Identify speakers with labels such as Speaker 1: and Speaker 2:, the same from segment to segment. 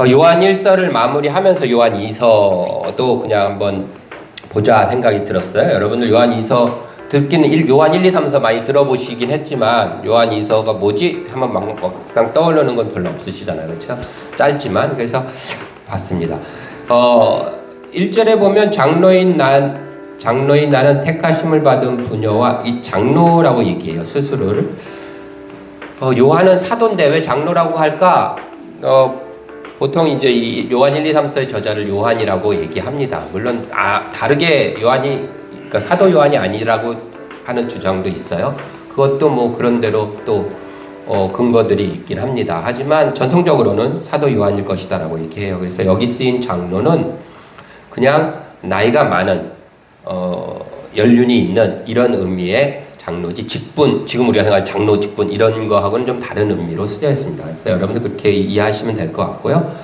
Speaker 1: 요한 1서를 마무리하면서 요한 2서도 그냥 한번 보자 생각이 들었어요. 여러분들 요한 2서 듣기는 요한 1, 2, 3서 많이 들어보시긴 했지만 요한 2서가 뭐지? 한번 막상 떠오르는 건 별로 없으시잖아요. 그렇죠? 짧지만 그래서 봤습니다. 1절에 보면 장로인 나는 택하심을 받은 부녀와 이 장로라고 얘기해요. 스스로를. 요한은 사도인데 왜 장로라고 할까? 보통 이제 이 요한 1, 2, 3서의 저자를 요한이라고 얘기합니다. 물론 다르게 그러니까 사도 요한이 아니라고 하는 주장도 있어요. 그것도 뭐 그런 대로 또 근거들이 있긴 합니다. 하지만 전통적으로는 사도 요한일 것이다라고 얘기해요. 그래서 여기 쓰인 장로는 그냥 나이가 많은 연륜이 있는 이런 의미의 장로지, 직분, 지금 우리가 생각하는 장로 직분 이런 거하고는 좀 다른 의미로 쓰여 있습니다. 그래서 여러분들 그렇게 이해하시면 될 것 같고요.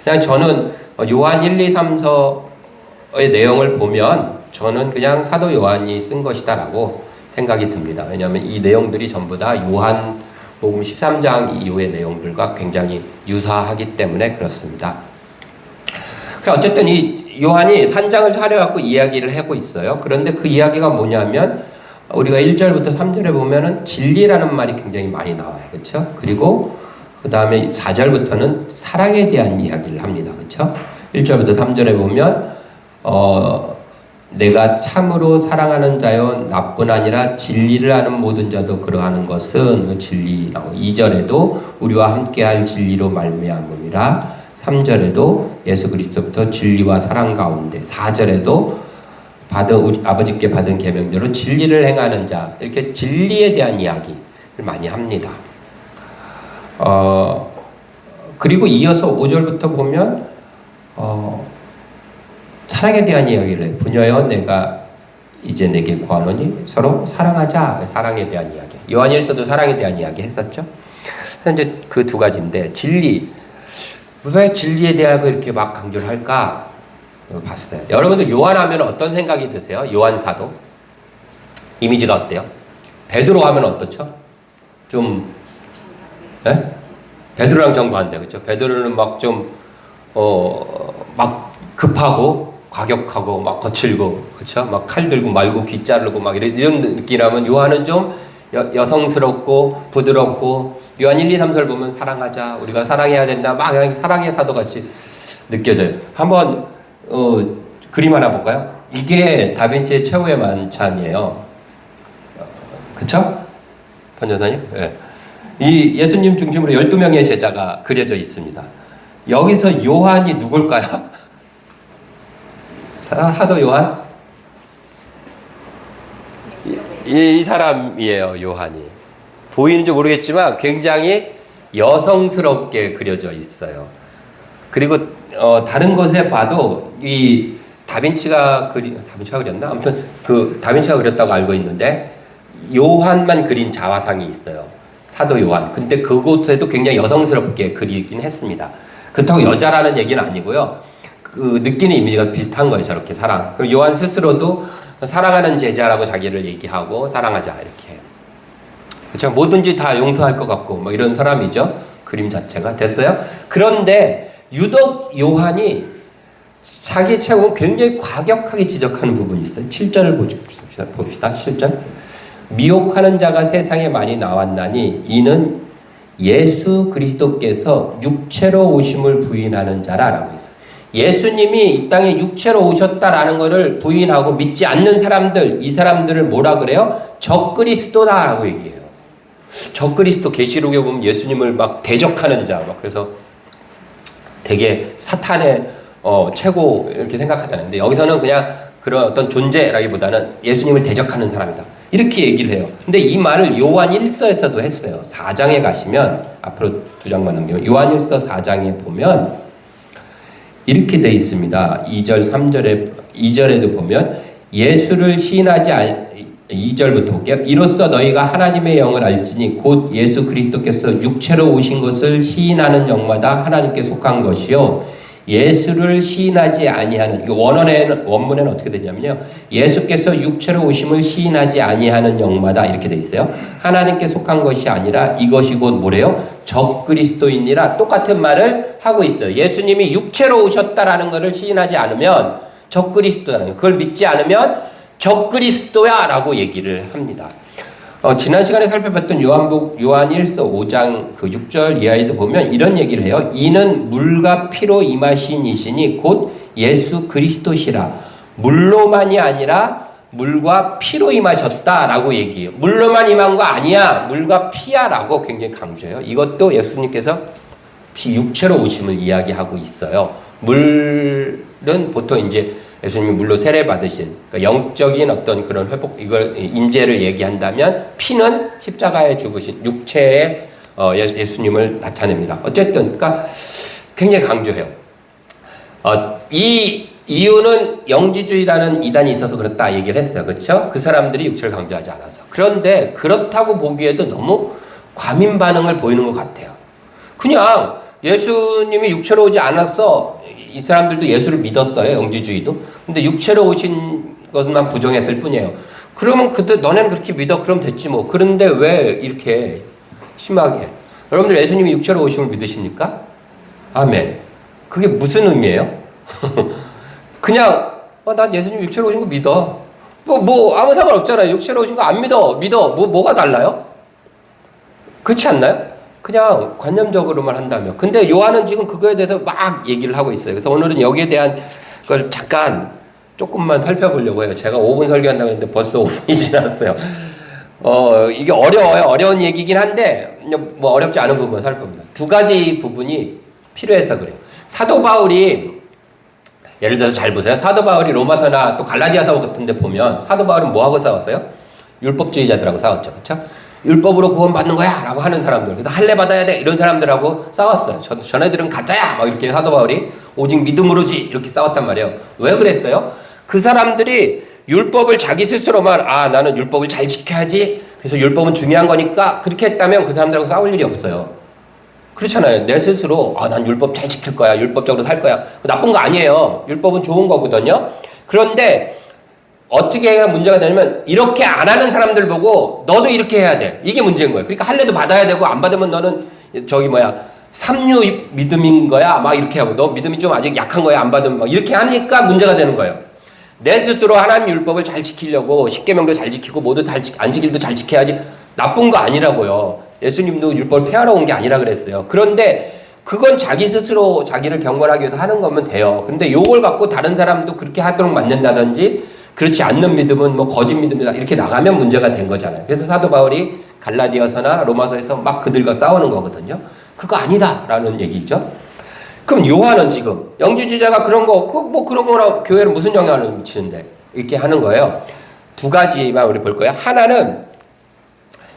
Speaker 1: 그냥 저는 요한 1, 2, 3서의 내용을 보면 저는 그냥 사도 요한이 쓴 것이다라고 생각이 듭니다. 왜냐하면 이 내용들이 전부 다 요한복음 13장 이후의 내용들과 굉장히 유사하기 때문에 그렇습니다. 어쨌든 이 요한이 산장을 차려갖고 이야기를 하고 있어요. 그런데 그 이야기가 뭐냐면 우리가 1절부터 3절에 보면은 진리라는 말이 굉장히 많이 나와요. 그렇죠? 그리고 그 다음에 4절부터는 사랑에 대한 이야기를 합니다. 그렇죠? 1절부터 3절에 보면 내가 참으로 사랑하는 자여 나뿐 아니라 진리를 아는 모든 자도 그러하는 것은 그 진리. 2절에도 우리와 함께할 진리로 말미암음이라. 3절에도 예수 그리스도부터 진리와 사랑 가운데. 4절에도 아버지께 받은 계명대로 진리를 행하는 자, 이렇게 진리에 대한 이야기를 많이 합니다. 그리고 이어서 5절부터 보면 사랑에 대한 이야기를 해요. 부녀여 내가 이제 내게 구하노니 서로 사랑하자. 사랑에 대한 이야기. 요한일서도 사랑에 대한 이야기 했었죠. 이제 그 두 가지인데 진리, 왜 진리에 대하여 이렇게 막 강조를 할까? 봤어요. 여러분들 요한 하면 어떤 생각이 드세요? 요한 사도 이미지가 어때요? 베드로 하면 어떻죠? 좀 베드로랑 정반대. 그렇죠? 베드로는 막 좀 막 급하고 과격하고 막 거칠고, 그렇죠? 막 칼 들고 말고 귀 자르고 막 이런 느낌이라면 요한은 좀 여성스럽고 부드럽고, 요한 1, 2, 3절 보면 사랑하자, 우리가 사랑해야 된다, 막 사랑의 사도 같이 느껴져요. 한번 그림 하나 볼까요? 이게 다빈치의 최후의 만찬이에요. 그쵸? 판전사님? 네. 이 예수님 중심으로 12명의 제자가 그려져 있습니다. 여기서 요한이 누굴까요? 사도 요한? 이 사람이에요, 요한이. 보이는지 모르겠지만 굉장히 여성스럽게 그려져 있어요. 그리고 다른 곳에 봐도 이 다빈치가 그렸나? 아무튼 그 다빈치가 그렸다고 알고 있는데 요한만 그린 자화상이 있어요. 사도 요한. 근데 그곳에도 굉장히 여성스럽게 그리긴 했습니다. 그렇다고 여자라는 얘기는 아니고요. 그 느끼는 이미지가 비슷한 거예요. 저렇게 사랑. 그리고 요한 스스로도 사랑하는 제자라고 자기를 얘기하고 사랑하자 이렇게. 그렇죠? 뭐든지 다 용서할 것 같고 뭐 이런 사람이죠. 그림 자체가. 됐어요? 그런데 유독 요한이 자기 책은 굉장히 과격하게 지적하는 부분이 있어요. 7절을 봅시다. 7절. 미혹하는 자가 세상에 많이 나왔나니 이는 예수 그리스도께서 육체로 오심을 부인하는 자라라고 있어요. 예수님이 이 땅에 육체로 오셨다라는 것을 부인하고 믿지 않는 사람들, 이 사람들을 뭐라 그래요? 적그리스도다라고 얘기해요. 적그리스도. 계시록에 보면 예수님을 막 대적하는 자, 막 그래서 되게 사탄의 최고 이렇게 생각하잖아요. 근데 여기서는 그냥 그런 어떤 존재라기보다는 예수님을 대적하는 사람이다, 이렇게 얘기를 해요. 근데 이 말을 요한 1서에서도 했어요. 4장에 가시면, 앞으로 2장만 넘기면 요한 1서 4장에 보면 이렇게 돼 있습니다. 2절 3절에 2절에도 보면 예수를 시인하지 2절부터 볼게요. 이로써 너희가 하나님의 영을 알지니 곧 예수 그리스도께서 육체로 오신 것을 시인하는 영마다 하나님께 속한 것이요 예수를 시인하지 아니하는, 이거 원문에는 어떻게 되냐면요, 예수께서 육체로 오심을 시인하지 아니하는 영마다 이렇게 돼 있어요. 하나님께 속한 것이 아니라 이것이 곧 뭐래요? 적그리스도이니라. 똑같은 말을 하고 있어요. 예수님이 육체로 오셨다라는 것을 시인하지 않으면 적그리스도라는 거예요. 그걸 믿지 않으면 적그리스도야 라고 얘기를 합니다. 지난 시간에 살펴봤던 요한 1서 5장 그 6절 이하에도 보면 이런 얘기를 해요. 이는 물과 피로 임하신 이시니 곧 예수 그리스도시라. 물로만이 아니라 물과 피로 임하셨다라고 얘기해요. 물로만 임한 거 아니야. 물과 피야라고 굉장히 강조해요. 이것도 예수님께서 육체로 오심을 이야기하고 있어요. 물은 보통 이제 예수님이 물로 세례 받으신 그러니까 영적인 어떤 그런 회복 이걸 인재를 얘기한다면 피는 십자가에 죽으신 육체의 예수님을 나타냅니다. 어쨌든 그러니까 굉장히 강조해요. 이 이유는 영지주의라는 이단이 있어서 그렇다 얘기를 했어요. 그렇죠? 그 사람들이 육체를 강조하지 않아서. 그런데 그렇다고 보기에도 너무 과민 반응을 보이는 것 같아요. 그냥 예수님이 육체로 오지 않았어. 이 사람들도 예수를 믿었어요. 영지주의도. 근데 육체로 오신 것만 부정했을 뿐이에요. 그러면 너네는 그렇게 믿어. 그럼 됐지 뭐. 그런데 왜 이렇게 심하게. 여러분들 예수님이 육체로 오심을 믿으십니까? 아멘. 그게 무슨 의미예요? 그냥 난 예수님 육체로 오신 거 믿어. 뭐 아무 상관없잖아요. 육체로 오신 거 안 믿어. 뭐가 달라요? 그렇지 않나요? 그냥 관념적으로만 한다면. 근데 요한은 지금 그거에 대해서 막 얘기를 하고 있어요. 그래서 오늘은 여기에 대한 걸 잠깐 조금만 살펴보려고 해요. 제가 5분 설교한다고 했는데 벌써 5분이 지났어요. 이게 어려워요. 어려운 얘기긴 한데 뭐 어렵지 않은 부분만 살펴봅니다. 두 가지 부분이 필요해서 그래요. 사도 바울이 예를 들어서 잘 보세요. 사도 바울이 로마서나 또 갈라디아서 같은 데 보면 사도 바울은 뭐하고 싸웠어요? 율법주의자들하고 싸웠죠. 그렇죠? 율법으로 구원받는 거야 라고 하는 사람들, 그래서 할례 받아야 돼 이런 사람들하고 싸웠어요. 전애들은 가짜야 막 이렇게 사도 바울이 오직 믿음으로지 이렇게 싸웠단 말이에요. 왜 그랬어요? 그 사람들이 율법을 자기 스스로만 나는 율법을 잘 지켜야지, 그래서 율법은 중요한 거니까 그렇게 했다면 그 사람들하고 싸울 일이 없어요. 그렇잖아요. 내 스스로 난 율법 잘 지킬 거야, 율법적으로 살 거야. 나쁜 거 아니에요. 율법은 좋은 거거든요. 그런데 어떻게 해야 문제가 되냐면 이렇게 안 하는 사람들 보고 너도 이렇게 해야 돼. 이게 문제인 거예요. 그러니까 할례도 받아야 되고 안 받으면 너는 삼류 믿음인 거야. 막 이렇게 하고 너 믿음이 좀 아직 약한 거야. 안 받으면 막 이렇게 하니까 문제가 되는 거예요. 내 스스로 하나님 율법을 잘 지키려고 십계명도 잘 지키고 모두 안식일도 잘 지켜야지 나쁜 거 아니라고요. 예수님도 율법을 폐하러 온 게 아니라 그랬어요. 그런데 그건 자기 스스로 자기를 경건하기 위해서 하는 거면 돼요. 근데 요걸 갖고 다른 사람도 그렇게 하도록 만든다든지 그렇지 않는 믿음은 뭐 거짓 믿음이다 이렇게 나가면 문제가 된 거잖아요. 그래서 사도 바울이 갈라디아서나 로마서에서 막 그들과 싸우는 거거든요. 그거 아니다라는 얘기죠. 그럼 요한은 지금 영지주의자가 그런 거 없고 뭐 그런 거라 교회는 무슨 영향을 미치는데 이렇게 하는 거예요. 두 가지만 우리 볼 거예요. 하나는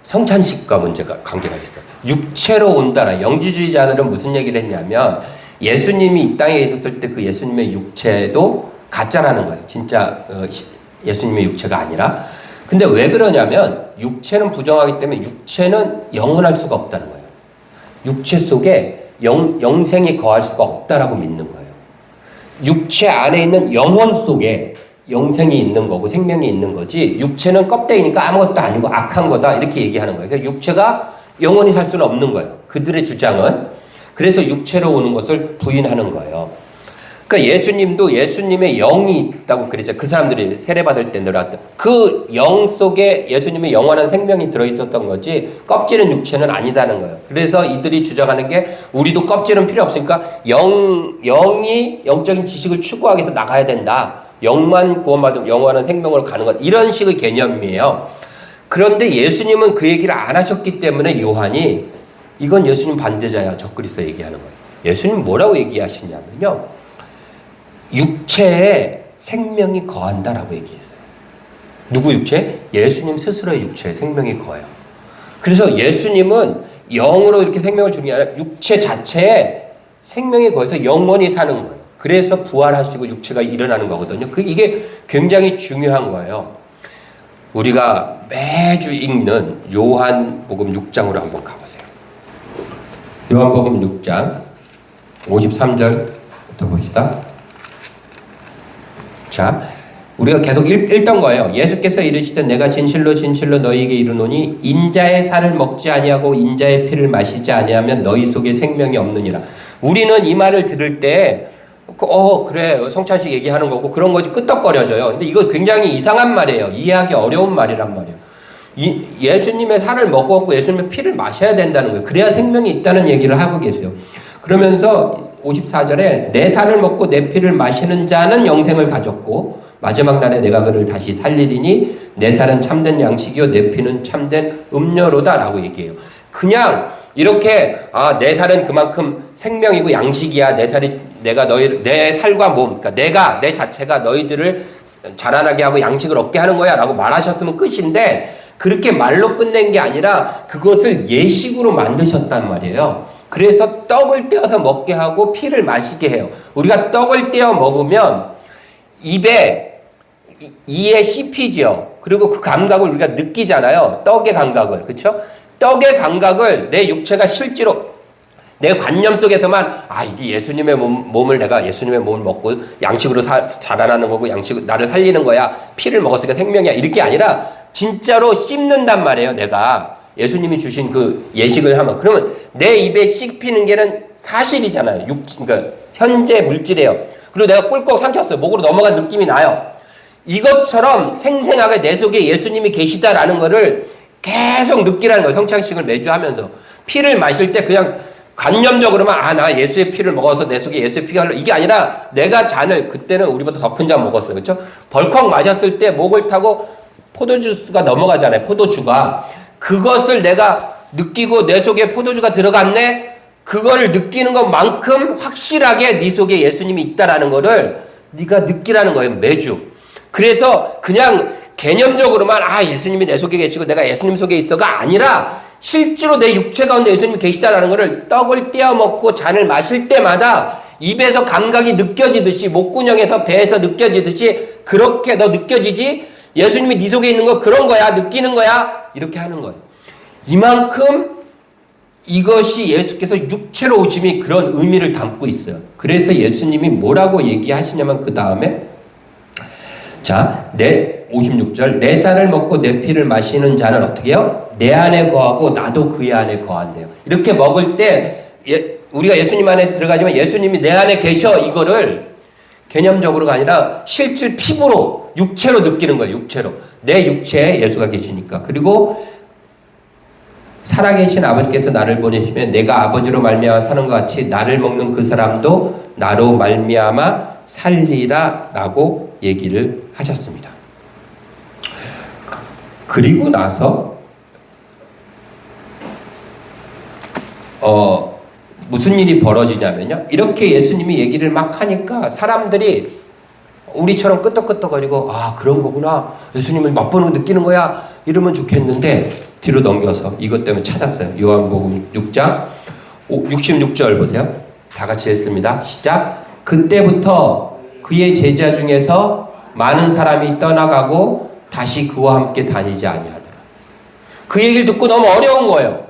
Speaker 1: 성찬식과 문제가 관계가 있어요. 육체로 온다라. 영지주의자들은 무슨 얘기를 했냐면 예수님이 이 땅에 있었을 때 그 예수님의 육체도 가짜라는 거예요. 진짜 예수님의 육체가 아니라. 근데 왜 그러냐면 육체는 부정하기 때문에 육체는 영원할 수가 없다는 거예요. 육체 속에 영생이 거할 수가 없다라고 믿는 거예요. 육체 안에 있는 영혼 속에 영생이 있는 거고 생명이 있는 거지 육체는 껍데기니까 아무것도 아니고 악한 거다 이렇게 얘기하는 거예요. 그러니까 육체가 영원히 살 수는 없는 거예요. 그들의 주장은. 그래서 육체로 오는 것을 부인하는 거예요. 그러니까 예수님도 예수님의 영이 있다고 그랬죠. 그 사람들이 세례받을 때 늘어났던 그 영 속에 예수님의 영원한 생명이 들어있었던 거지 껍질은 육체는 아니다는 거예요. 그래서 이들이 주장하는 게 우리도 껍질은 필요 없으니까 영이 영적인 지식을 추구하기 위해서 나가야 된다. 영만 구원받으면 영원한 생명으로 가는 것 이런 식의 개념이에요. 그런데 예수님은 그 얘기를 안 하셨기 때문에 요한이 이건 예수님 반대자야 적그리스도 얘기하는 거예요. 예수님 뭐라고 얘기하시냐면요. 육체에 생명이 거한다라고 얘기했어요. 누구 육체? 예수님 스스로의 육체에 생명이 거해요. 그래서 예수님은 영으로 이렇게 생명을 주는 게 아니라 육체 자체에 생명이 거해서 영원히 사는 거예요. 그래서 부활하시고 육체가 일어나는 거거든요. 이게 굉장히 중요한 거예요. 우리가 매주 읽는 요한복음 6장으로 한번 가보세요. 요한복음 6장 53절 또 봅시다. 자, 우리가 계속 읽던 거예요. 예수께서 이르시되 내가 진실로 진실로 너희에게 이르노니 인자의 살을 먹지 아니하고 인자의 피를 마시지 아니하면 너희 속에 생명이 없느니라. 우리는 이 말을 들을 때 그래 성찬식 얘기하는 거고 그런 거지 끄떡거려져요. 근데 이거 굉장히 이상한 말이에요. 이해하기 어려운 말이란 말이에요. 예수님의 살을 먹고 예수님의 피를 마셔야 된다는 거예요. 그래야 생명이 있다는 얘기를 하고 계세요. 그러면서 54절에 내 살을 먹고 내 피를 마시는 자는 영생을 가졌고 마지막 날에 내가 그를 다시 살리리니 내 살은 참된 양식이요 내 피는 참된 음료로다 라고 얘기해요. 그냥 이렇게 내 살은 그만큼 생명이고 양식이야. 내 살과 몸, 그러니까 내 자체가 너희들을 자라나게 하고 양식을 얻게 하는 거야 라고 말하셨으면 끝인데 그렇게 말로 끝낸 게 아니라 그것을 예식으로 만드셨단 말이에요. 그래서 떡을 떼어서 먹게 하고 피를 마시게 해요. 우리가 떡을 떼어 먹으면 입에 이에 씹히죠. 그리고 그 감각을 우리가 느끼잖아요. 떡의 감각을. 그렇죠? 떡의 감각을 내 육체가 실제로 내 관념 속에서만 이게 예수님의 몸을 내가 예수님의 몸을 먹고 양식으로 자라나는 거고 양식으로 나를 살리는 거야. 피를 먹었으니까 생명이야. 이렇게 아니라 진짜로 씹는단 말이에요. 내가 예수님이 주신 그 예식을 하면 그러면 내 입에 씹히는 게는 사실이잖아요. 그러니까 현재 물질이에요. 그리고 내가 꿀꺽 삼켰어요. 목으로 넘어간 느낌이 나요. 이것처럼 생생하게 내 속에 예수님이 계시다라는 거를 계속 느끼라는 거예요. 성찬식을 매주 하면서. 피를 마실 때 그냥 관념적으로만 나 예수의 피를 먹어서 내 속에 예수의 피가 흘러. 이게 아니라 내가 잔을 그때는 우리보다 더 큰 잔 먹었어요. 그렇죠? 벌컥 마셨을 때 목을 타고 포도주스가 넘어가잖아요. 포도주가. 그것을 내가 느끼고 내 속에 포도주가 들어갔네. 그거를 느끼는 것만큼 확실하게 네 속에 예수님이 있다라는 거를 네가 느끼라는 거예요. 매주. 그래서 그냥 개념적으로만 예수님이 내 속에 계시고 내가 예수님 속에 있어가 아니라 실제로 내 육체 가운데 예수님이 계시다라는 것을 떡을 떼어 먹고 잔을 마실 때마다 입에서 감각이 느껴지듯이 목구멍에서 배에서 느껴지듯이 그렇게 너 느껴지지? 예수님이 네 속에 있는 거 그런 거야. 느끼는 거야. 이렇게 하는 거예요. 이만큼 이것이 예수께서 육체로 오심이 그런 의미를 담고 있어요. 그래서 예수님이 뭐라고 얘기하시냐면 그 다음에 56절 내 살을 먹고 내 피를 마시는 자는 어떻게 해요? 내 안에 거하고 나도 그의 안에 거한대요. 이렇게 먹을 때 우리가 예수님 안에 들어가지만 예수님이 내 안에 계셔 이거를 개념적으로가 아니라 실질 피부로 육체로 느끼는 거예요. 육체로. 내 육체에 예수가 계시니까. 그리고 살아계신 아버지께서 나를 보내시면 내가 아버지로 말미암아 사는 것 같이 나를 먹는 그 사람도 나로 말미암아 살리라 라고 얘기를 하셨습니다. 그리고 나서 무슨 일이 벌어지냐면요. 이렇게 예수님이 얘기를 막 하니까 사람들이 우리처럼 끄떡끄떡거리고 그런 거구나. 예수님을 맛보는 거 느끼는 거야. 이러면 좋겠는데 뒤로 넘겨서 이것 때문에 찾았어요. 요한복음 6장 66절 보세요. 다 같이 읽습니다. 시작. 그때부터 그의 제자 중에서 많은 사람이 떠나가고 다시 그와 함께 다니지 아니하더라. 그 얘기를 듣고 너무 어려운 거예요.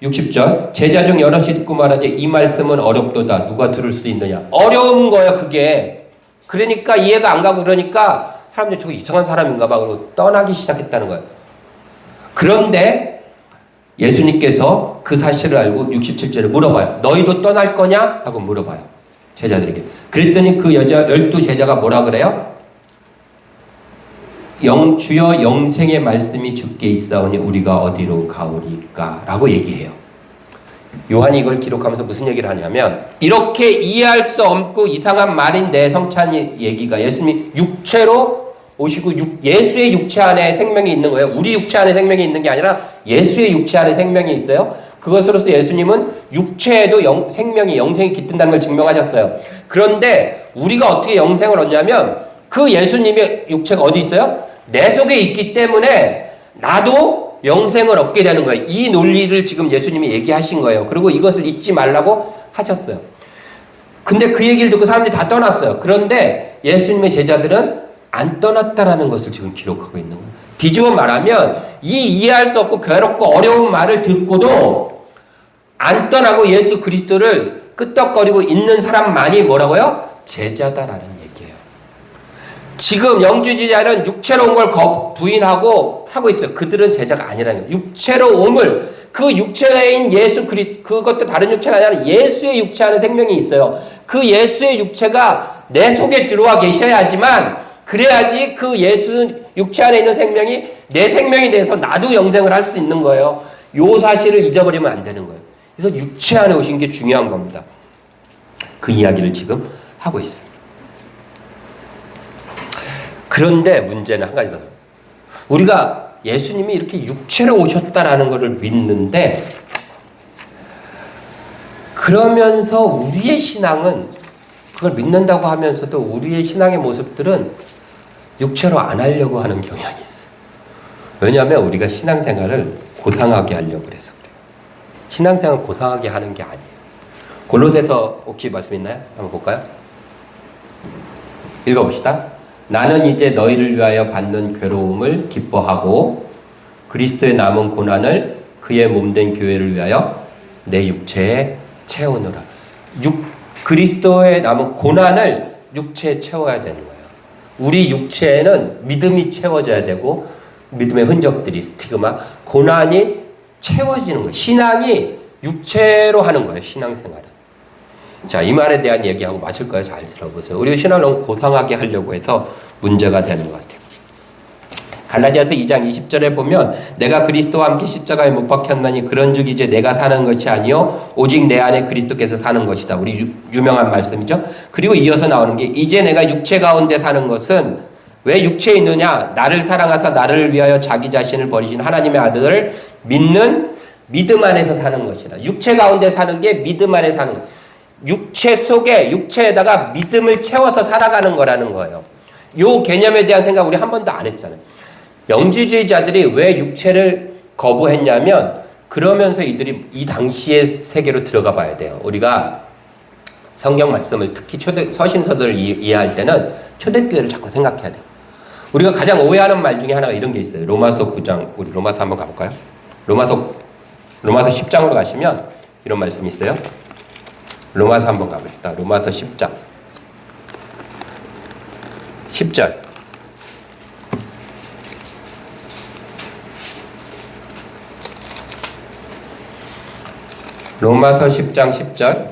Speaker 1: 60절 제자 중 여럿이 듣고 말하되 이 말씀은 어렵도다. 누가 들을 수 있느냐. 어려운 거예요. 그게. 그러니까 이해가 안 가고 그러니까 사람들이 저거 이상한 사람인가 봐 그러고 떠나기 시작했다는 거예요. 그런데 예수님께서 그 사실을 알고 67절에 물어봐요. 너희도 떠날 거냐? 하고 물어봐요. 제자들에게. 그랬더니 그 12제자가 뭐라 그래요? 주여 영생의 말씀이 주께 있사오니 우리가 어디로 가오리까? 라고 얘기해요. 요한이 이걸 기록하면서 무슨 얘기를 하냐면 이렇게 이해할 수 없고 이상한 말인데 성찬 얘기가 예수님이 육체로 오시고 예수의 육체 안에 생명이 있는 거예요. 우리 육체 안에 생명이 있는 게 아니라 예수의 육체 안에 생명이 있어요. 그것으로서 예수님은 육체에도 생명이 영생이 깃든다는 걸 증명하셨어요. 그런데 우리가 어떻게 영생을 얻냐면 그 예수님의 육체가 어디 있어요? 내 속에 있기 때문에 나도 영생을 얻게 되는 거예요. 이 논리를 지금 예수님이 얘기하신 거예요. 그리고 이것을 잊지 말라고 하셨어요. 근데 그 얘기를 듣고 사람들이 다 떠났어요. 그런데 예수님의 제자들은 안 떠났다라는 것을 지금 기록하고 있는 거예요. 뒤집어 말하면 이 이해할 수 없고 괴롭고 어려운 말을 듣고도 안 떠나고 예수 그리스도를 끄떡거리고 있는 사람만이 뭐라고요? 제자다라는 얘기예요. 지금 영주주의자는 육체로 온 걸 부인하고 하고 있어요. 그들은 제자가 아니라는 거예요. 육체로 옴을, 그 육체인 예수 그것도 다른 육체가 아니라 예수의 육체하는 생명이 있어요. 그 예수의 육체가 내 속에 들어와 계셔야지만, 그래야지 그 예수 육체 안에 있는 생명이 내 생명이 돼서 나도 영생을 할 수 있는 거예요. 요 사실을 잊어버리면 안 되는 거예요. 그래서 육체 안에 오신 게 중요한 겁니다. 그 이야기를 지금 하고 있어요. 그런데 문제는 한 가지 더. 우리가 예수님이 이렇게 육체로 오셨다라는 것을 믿는데, 그러면서 우리의 신앙은, 그걸 믿는다고 하면서도 우리의 신앙의 모습들은 육체로 안 하려고 하는 경향이 있어요. 왜냐하면 우리가 신앙생활을 고상하게 하려고 그래서 그래요. 신앙생활을 고상하게 하는 게 아니에요. 골로새서 혹시 말씀 있나요? 한번 볼까요? 읽어봅시다. 나는 이제 너희를 위하여 받는 괴로움을 기뻐하고 그리스도의 남은 고난을 그의 몸된 교회를 위하여 내 육체에 채우노라. 그리스도의 남은 고난을 육체에 채워야 되는 거예요. 우리 육체에는 믿음이 채워져야 되고, 믿음의 흔적들이, 스티그마, 고난이 채워지는 거예요. 신앙이 육체로 하는 거예요. 신앙생활은. 자, 이 말에 대한 얘기하고 마칠 거예요. 잘 들어보세요. 우리가 신앙을 너무 고상하게 하려고 해서 문제가 되는 것 같아요. 갈라디아서 2장 20절에 보면 내가 그리스도와 함께 십자가에 못 박혔나니 그런즉 이제 내가 사는 것이 아니요 오직 내 안에 그리스도께서 사는 것이다. 우리 유명한 말씀이죠. 그리고 이어서 나오는 게 이제 내가 육체 가운데 사는 것은 왜 육체에 있느냐? 나를 사랑하사 나를 위하여 자기 자신을 버리신 하나님의 아들을 믿는 믿음 안에서 사는 것이다. 육체 가운데 사는 게 믿음 안에 사는 거예요. 육체 속에, 육체에다가 믿음을 채워서 살아가는 거라는 거예요. 요 개념에 대한 생각 우리 한 번도 안 했잖아요. 영지주의자들이 왜 육체를 거부했냐면, 그러면서 이들이 이 당시의 세계로 들어가 봐야 돼요. 우리가 성경 말씀을 특히 서신서들을 이해할 때는 초대교회를 자꾸 생각해야 돼요. 우리가 가장 오해하는 말 중에 하나가 이런 게 있어요. 로마서 9장, 우리 로마서 한번 가볼까요? 로마서 10장으로 가시면 이런 말씀이 있어요. 로마서 한번 가봅시다. 로마서 10장 10절. 로마서 10장 10절.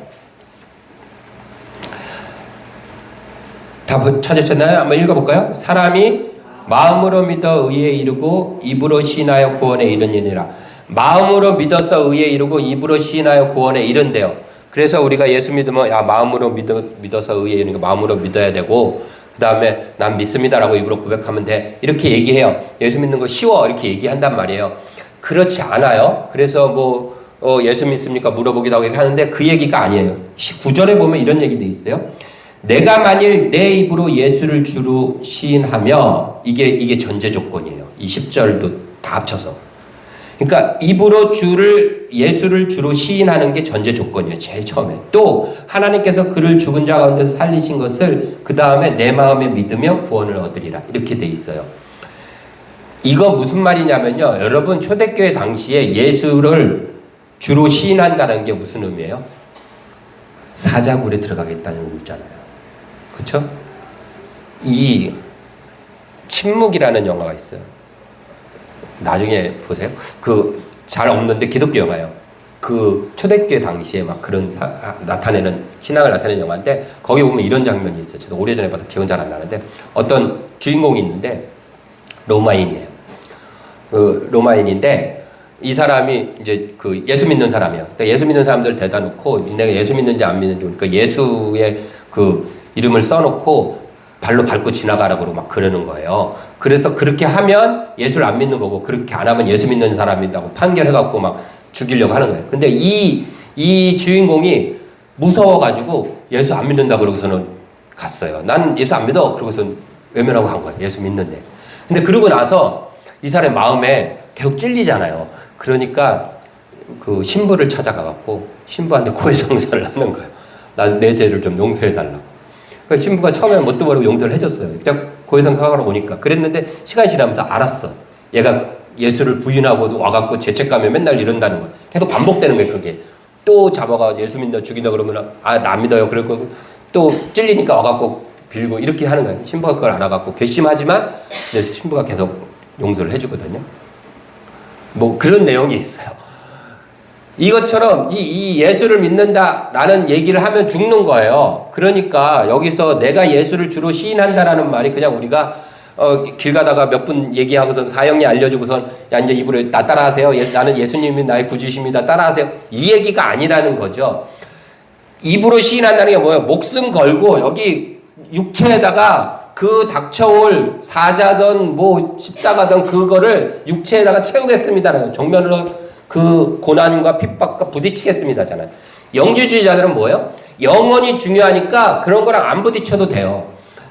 Speaker 1: 다 찾으셨나요? 한번 읽어볼까요? 사람이 마음으로 믿어 의에 이르고 입으로 시인하여 구원에 이르니라. 마음으로 믿어서 의에 이르고 입으로 시인하여 구원에 이른대요. 그래서 우리가 예수 믿으면 마음으로 믿어서 의에 이르니까 마음으로 믿어야 되고, 그 다음에 난 믿습니다라고 입으로 고백하면 돼. 이렇게 얘기해요. 예수 믿는 거 쉬워 이렇게 얘기한단 말이에요. 그렇지 않아요. 그래서 예수 믿습니까? 물어보기도 하고 이렇게 하는데 그 얘기가 아니에요. 9절에 보면 이런 얘기도 있어요. 내가 만일 내 입으로 예수를 주로 시인하며, 이게 전제 조건이에요. 이 10절도 다 합쳐서. 그러니까 입으로 예수를 주로 시인하는 게 전제 조건이에요. 제일 처음에. 또 하나님께서 그를 죽은 자 가운데서 살리신 것을 그 다음에 내 마음에 믿으며 구원을 얻으리라. 이렇게 돼 있어요. 이거 무슨 말이냐면요. 여러분 초대교회 당시에 예수를 주로 시인한다는 게 무슨 의미예요? 사자굴에 들어가겠다는 의미잖아요. 그렇죠? 이 침묵이라는 영화가 있어요. 나중에 보세요. 잘 없는데 기독교 영화예요. 그 초대교회 당시에 막 그런 신앙을 나타내는 영화인데, 거기 보면 이런 장면이 있어요. 저도 오래전에 봐서 기억은 잘 안 나는데, 어떤 주인공이 있는데 로마인이에요. 로마인인데 이 사람이 이제 예수 믿는 사람이에요. 그러니까 예수 믿는 사람들 대다 놓고 내가 예수 믿는지 안 믿는지, 그러니까 예수의 이름을 써놓고 발로 밟고 지나가라고 막 그러는 거예요. 그래서 그렇게 하면 예수를 안 믿는 거고, 그렇게 안 하면 예수 믿는 사람이라고 판결해갖고 막 죽이려고 하는 거예요. 근데 이 주인공이 무서워가지고 예수 안 믿는다 그러고서는 갔어요. 난 예수 안 믿어. 그러고서는 외면하고 간 거예요. 예수 믿는데. 근데 그러고 나서 이 사람의 마음에 계속 찔리잖아요. 그러니까 신부를 찾아가갖고 신부한테 고해성사를 하는 거예요. 내 죄를 좀 용서해달라고. 그 신부가 처음에 뭣도 모르고 용서를 해줬어요. 그냥 고해성사하러 오니까. 그랬는데 시간이 지나면서 알았어. 얘가 예수를 부인하고 와갖고 죄책감에 맨날 이런다는 거예요. 계속 반복되는 거예요, 그게. 또 잡아가 예수 믿는다 죽인다 그러면 나 안 믿어요. 그리고 또 찔리니까 와갖고 빌고 이렇게 하는 거예요. 신부가 그걸 알아갖고 괘씸하지만 신부가 계속 용서를 해주거든요. 뭐 그런 내용이 있어요. 이것처럼 이 예수를 믿는다라는 얘기를 하면 죽는 거예요. 그러니까 여기서 내가 예수를 주로 시인한다라는 말이 그냥 우리가 길 가다가 몇 분 얘기하고서 사형리 알려주고선 야 이제 입으로 나 따라하세요. 나는 예수님이 나의 구주십니다. 따라하세요. 이 얘기가 아니라는 거죠. 입으로 시인한다는 게 뭐예요? 목숨 걸고 여기 육체에다가 그 닥쳐올 사자든 뭐 십자가든 그거를 육체에다가 채우겠습니다라는 거예요. 정면으로 그 고난과 핍박과 부딪히겠습니다잖아요. 영지주의자들은 뭐예요? 영혼이 중요하니까 그런 거랑 안 부딪혀도 돼요.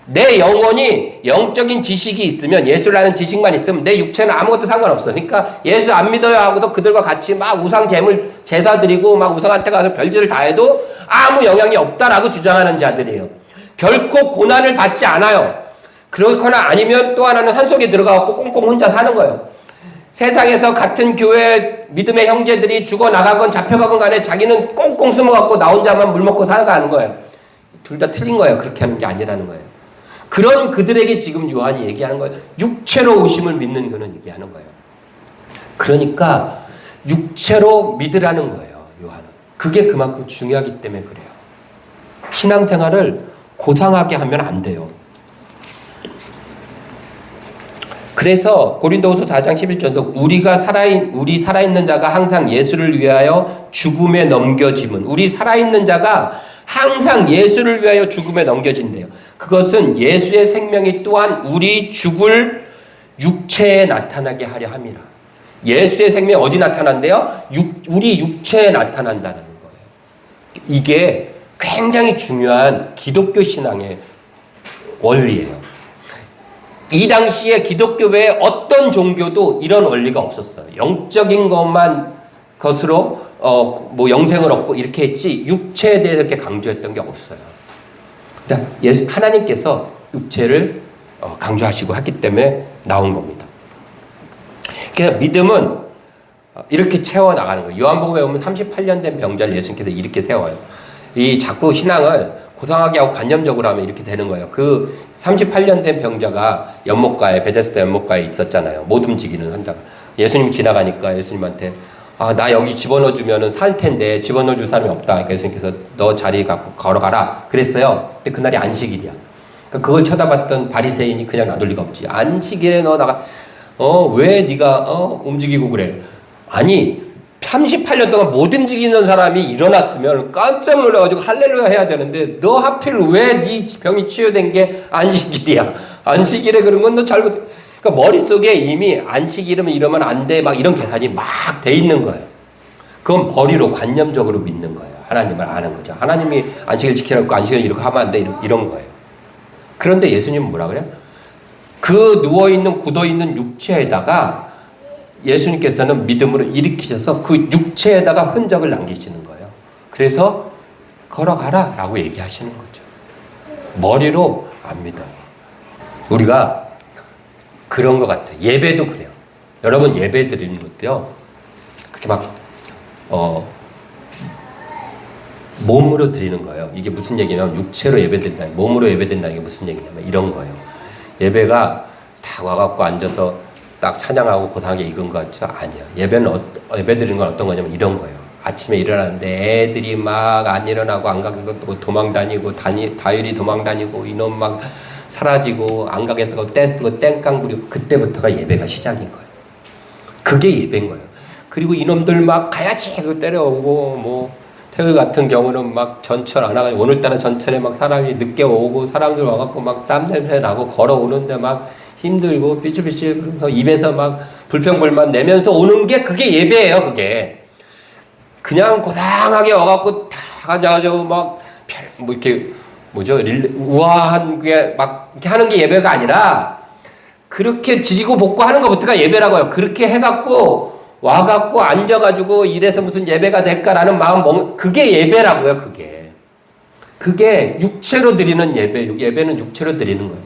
Speaker 1: 내 영혼이 영적인 지식이 있으면 예수를 아는 지식만 있으면 내 육체는 아무것도 상관없어. 그러니까 예수 안 믿어요 하고도 그들과 같이 막 우상 제물 제사 드리고 막 우상한테 가서 별짓을 다 해도 아무 영향이 없다라고 주장하는 자들이에요. 결코 고난을 받지 않아요. 그렇거나 아니면 또 하나는 산속에 들어가고 꽁꽁 혼자 사는 거예요. 세상에서 같은 교회 믿음의 형제들이 죽어나가건 잡혀가건 간에 자기는 꽁꽁 숨어갖고 나 혼자만 물 먹고 살아가는 거예요. 둘 다 틀린 거예요. 그렇게 하는 게 아니라는 거예요. 그런 그들에게 지금 요한이 얘기하는 거예요. 육체로 오심을 믿는 그는 얘기하는 거예요. 그러니까 육체로 믿으라는 거예요. 요한은. 그게 그만큼 중요하기 때문에 그래요. 신앙생활을 고상하게 하면 안 돼요. 그래서 고린도후서 4장 11절도 우리 살아있는 자가 항상 예수를 위하여 죽음에 넘겨짐은 우리 살아있는 자가 항상 예수를 위하여 죽음에 넘겨진대요. 그것은 예수의 생명이 또한 우리 죽을 육체에 나타나게 하려 함이라. 예수의 생명이 어디 나타난대요? 우리 육체에 나타난다는 거예요. 이게 굉장히 중요한 기독교 신앙의 원리예요. 이 당시에 기독교 외에 어떤 종교도 이런 원리가 없었어요. 영적인 것으로 뭐 영생을 얻고 이렇게 했지 육체에 대해서 이렇게 강조했던 게 없어요. 그러니까 하나님께서 육체를 강조하시고 했기 때문에 나온 겁니다. 그래서 믿음은 이렇게 채워나가는 거예요. 요한복음에 보면 38년 된 병자를 예수님께서 이렇게 세워요. 이 자꾸 신앙을 고상하게 하고 관념적으로 하면 이렇게 되는 거예요. 그 38년 된 병자가 연못가에 베데스다 연못가에 있었잖아요. 못 움직이는 환자가. 예수님 지나가니까 예수님한테 나 여기 집어넣어 주면은 살 텐데 집어넣어 줄 사람이 없다. 그러니까 예수님께서 너 자리 갖고 걸어가라 그랬어요. 근데 그날이 안식일이야. 그러니까 그걸 쳐다봤던 바리새인이 그냥 놔둘 리가 없지. 안식일에 너 나가 왜 네가 움직이고 그래? 아니 38년 동안 못 움직이는 사람이 일어났으면 깜짝 놀라가지고 할렐루야 해야 되는데 너 하필 왜 네 병이 치유된 게 안식일이야. 안식일에 그런 건 너 잘못. 그러니까 머릿속에 이미 안식일이면 이러면 안 돼. 막 이런 계산이 막 돼 있는 거예요. 그건 머리로 관념적으로 믿는 거예요. 하나님을 아는 거죠. 하나님이 안식일 지키라고 안식일 이렇게 하면 안 돼. 이런 거예요. 그런데 예수님은 뭐라 그래요? 그 누워있는 굳어있는 육체에다가 예수님께서는 믿음으로 일으키셔서 그 육체에다가 흔적을 남기시는 거예요. 그래서 걸어가라 라고 얘기하시는 거죠. 머리로 안 믿어요. 우리가 그런 것 같아요. 예배도 그래요. 여러분 예배 드리는 것도요. 그렇게 막 몸으로 드리는 거예요. 이게 무슨 얘기냐면 육체로 예배 드린다. 몸으로 예배 드린다는 게 무슨 얘기냐면 이런 거예요. 예배가 다 와갖고 앉아서 딱 찬양하고 고상하게 익은 것 같죠? 아니요. 예배 드리는 건 어떤 거냐면 이런 거예요. 아침에 일어나는데 애들이 막 안 일어나고 안 가겠다고 도망 다니고 다율이 도망 다니고 이놈 막 사라지고 안 가겠다고 땡깡 부리고 그때부터가 예배가 시작인 거예요. 그게 예배인 거예요. 그리고 이놈들 막 가야지 그 때려오고 뭐 태우 같은 경우는 막 전철 안 와가지고 오늘따라 전철에 막 사람이 늦게 오고 사람들 와갖고 막 땀 냄새 나고 걸어오는데 막 힘들고 삐질삐질 그러면서 입에서 막 불평불만 내면서 오는 게 그게 예배예요. 그게 그냥 고상하게 와갖고 다 앉아가지고 막 뭐 이렇게 뭐죠 우아한 게 막 이렇게 하는 게 예배가 아니라 그렇게 지지고 볶고 하는 것부터가 예배라고요. 그렇게 해갖고 와갖고 앉아가지고 이래서 무슨 예배가 될까라는 마음 먹는 그게 예배라고요. 그게 육체로 드리는 예배는 육체로 드리는 거예요.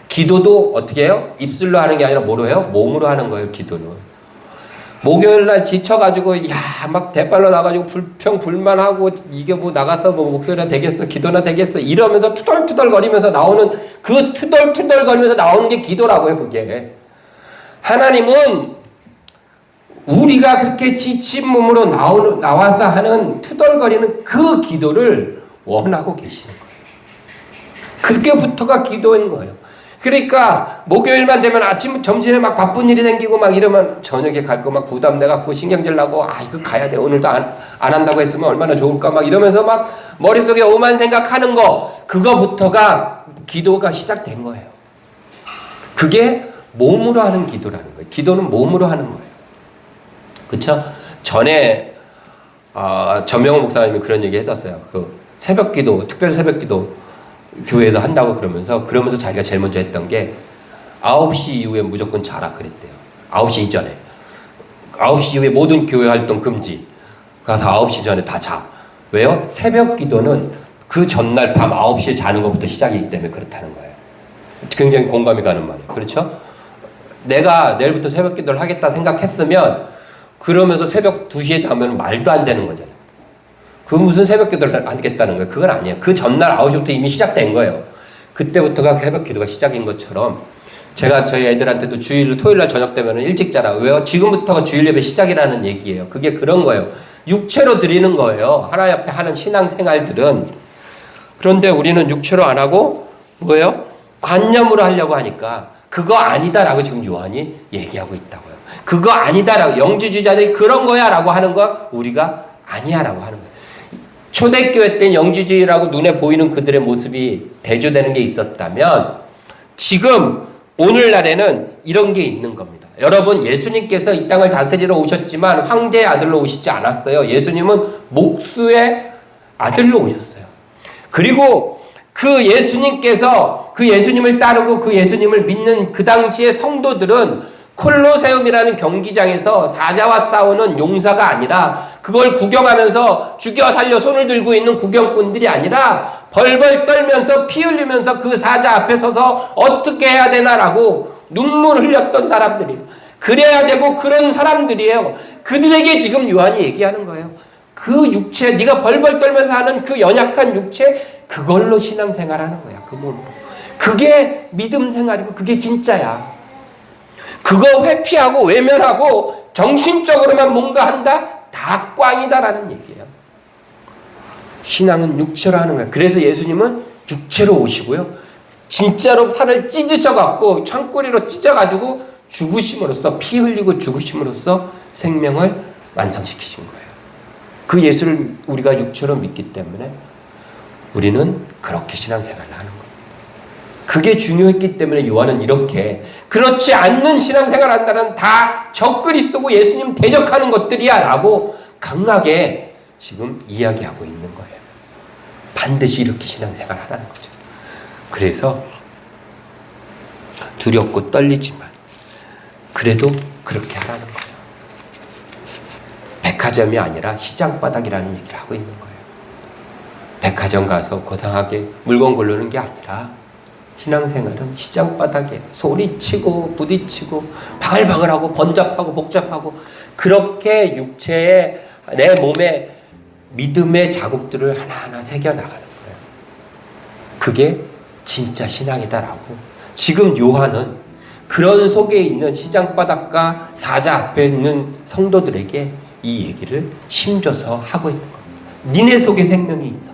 Speaker 1: 기도도 어떻게 해요? 입술로 하는 게 아니라 뭐로 해요? 몸으로 하는 거예요. 기도는 목요일날 지쳐가지고 야 막 대빨로 나가지고 불평불만하고 이게 뭐 나가서 뭐 목소리나 되겠어 기도나 되겠어 이러면서 투덜투덜거리면서 나오는 그 투덜투덜거리면서 나오는 게 기도라고요. 그게 하나님은 우리가 그렇게 지친 몸으로 나와서 하는 투덜거리는 그 기도를 원하고 계시는 거예요. 그렇게부터가 기도인 거예요. 그러니까 목요일만 되면 아침 점심에 막 바쁜 일이 생기고 막 이러면 저녁에 갈 거 막 부담돼 갖고 신경질 나고 이거 가야 돼 오늘도 안 한다고 했으면 얼마나 좋을까 막 이러면서 막 머릿속에 오만 생각하는 거 그거부터가 기도가 시작된 거예요. 그게 몸으로 하는 기도라는 거예요. 기도는 몸으로 하는 거예요. 그렇죠? 전에 전명호 목사님이 그런 얘기 했었어요. 그 새벽기도 특별 새벽기도 교회에서 한다고 그러면서 자기가 제일 먼저 했던 게 9시 이후에 무조건 자라 그랬대요. 9시 이전에 9시 이후에 모든 교회 활동 금지. 가서 9시 전에 다 자. 왜요? 새벽 기도는 그 전날 밤 9시에 자는 것부터 시작이기 때문에 그렇다는 거예요. 굉장히 공감이 가는 말이에요. 그렇죠? 내가 내일부터 새벽 기도를 하겠다 생각했으면 그러면서 새벽 2시에 자면 말도 안 되는 거잖아요. 그 무슨 새벽 기도를 하겠다는 거예요. 그건 아니에요. 그 전날 9시부터 이미 시작된 거예요. 그때부터가 새벽 기도가 시작인 것처럼 제가 저희 애들한테도 토요일날 저녁 되면 일찍 자라. 왜요? 지금부터가 주일 예배 시작이라는 얘기예요. 그게 그런 거예요. 육체로 드리는 거예요. 하나님 앞에 하는 신앙생활들은. 그런데 우리는 육체로 안 하고 뭐예요? 관념으로 하려고 하니까 그거 아니다라고 지금 요한이 얘기하고 있다고요. 그거 아니다라고 영지주의자들이 그런 거야 라고 하는 거 우리가 아니야 라고 하는 거예요. 초대교회 때 영지주의라고 눈에 보이는 그들의 모습이 대조되는 게 있었다면 지금 오늘날에는 이런 게 있는 겁니다. 여러분 예수님께서 이 땅을 다스리러 오셨지만 황제의 아들로 오시지 않았어요. 예수님은 목수의 아들로 오셨어요. 그리고 그 예수님께서 그 예수님을 따르고 그 예수님을 믿는 그 당시의 성도들은 콜로세움이라는 경기장에서 사자와 싸우는 용사가 아니라 그걸 구경하면서 죽여 살려 손을 들고 있는 구경꾼들이 아니라 벌벌 떨면서 피 흘리면서 그 사자 앞에 서서 어떻게 해야 되나라고 눈물 흘렸던 사람들이에요. 그래야 되고 그런 사람들이에요. 그들에게 지금 요한이 얘기하는 거예요. 그 육체 네가 벌벌 떨면서 하는 그 연약한 육체 그걸로 신앙생활하는 거야. 그 몸으로. 그게 믿음 생활이고 그게 진짜야. 그거 회피하고 외면하고 정신적으로만 뭔가 한다? 다 꽝이다라는 얘기예요. 신앙은 육체로 하는 거예요. 그래서 예수님은 육체로 오시고요. 진짜로 살을 찢으셔갖고 창고리로 찢어가지고 죽으심으로써 피 흘리고 죽으심으로써 생명을 완성시키신 거예요. 그 예수를 우리가 육체로 믿기 때문에 우리는 그렇게 신앙생활을 하는 거예요. 그게 중요했기 때문에 요한은 이렇게 그렇지 않는 신앙생활 한다는 다 적그리스도고 예수님 대적하는 것들이야 라고 강하게 지금 이야기하고 있는 거예요. 반드시 이렇게 신앙생활 하라는 거죠. 그래서 두렵고 떨리지만 그래도 그렇게 하라는 거예요. 백화점이 아니라 시장바닥이라는 얘기를 하고 있는 거예요. 백화점 가서 고상하게 물건 고르는 게 아니라 신앙생활은 시장바닥이에요. 소리치고 부딪히고 바글바글하고 번잡하고 복잡하고 그렇게 육체에 내 몸에 믿음의 자국들을 하나하나 새겨나가는 거예요. 그게 진짜 신앙이다라고 지금 요한은 그런 속에 있는 시장바닥과 사자 앞에 있는 성도들에게 이 얘기를 심줘서 하고 있는 겁니다. 니네 속에 생명이 있어.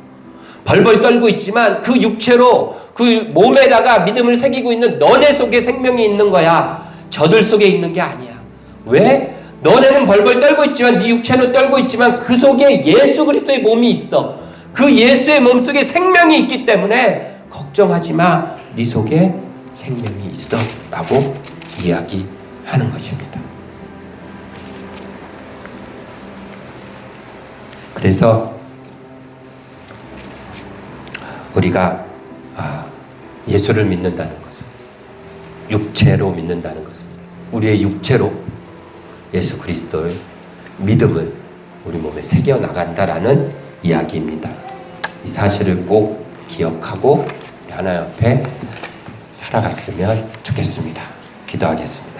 Speaker 1: 벌벌 떨고 있지만 그 육체로 그 몸에다가 믿음을 새기고 있는 너네 속에 생명이 있는 거야. 저들 속에 있는 게 아니야. 왜? 너네는 벌벌 떨고 있지만 네 육체는 떨고 있지만 그 속에 예수 그리스도의 몸이 있어. 그 예수의 몸 속에 생명이 있기 때문에 걱정하지 마. 네 속에 생명이 있어. 라고 이야기하는 것입니다. 그래서 우리가 예수를 믿는다는 것은 육체로 믿는다는 것은 우리의 육체로 예수 그리스도의 믿음을 우리 몸에 새겨 나간다라는 이야기입니다. 이 사실을 꼭 기억하고 하나님 앞에 살아갔으면 좋겠습니다. 기도하겠습니다.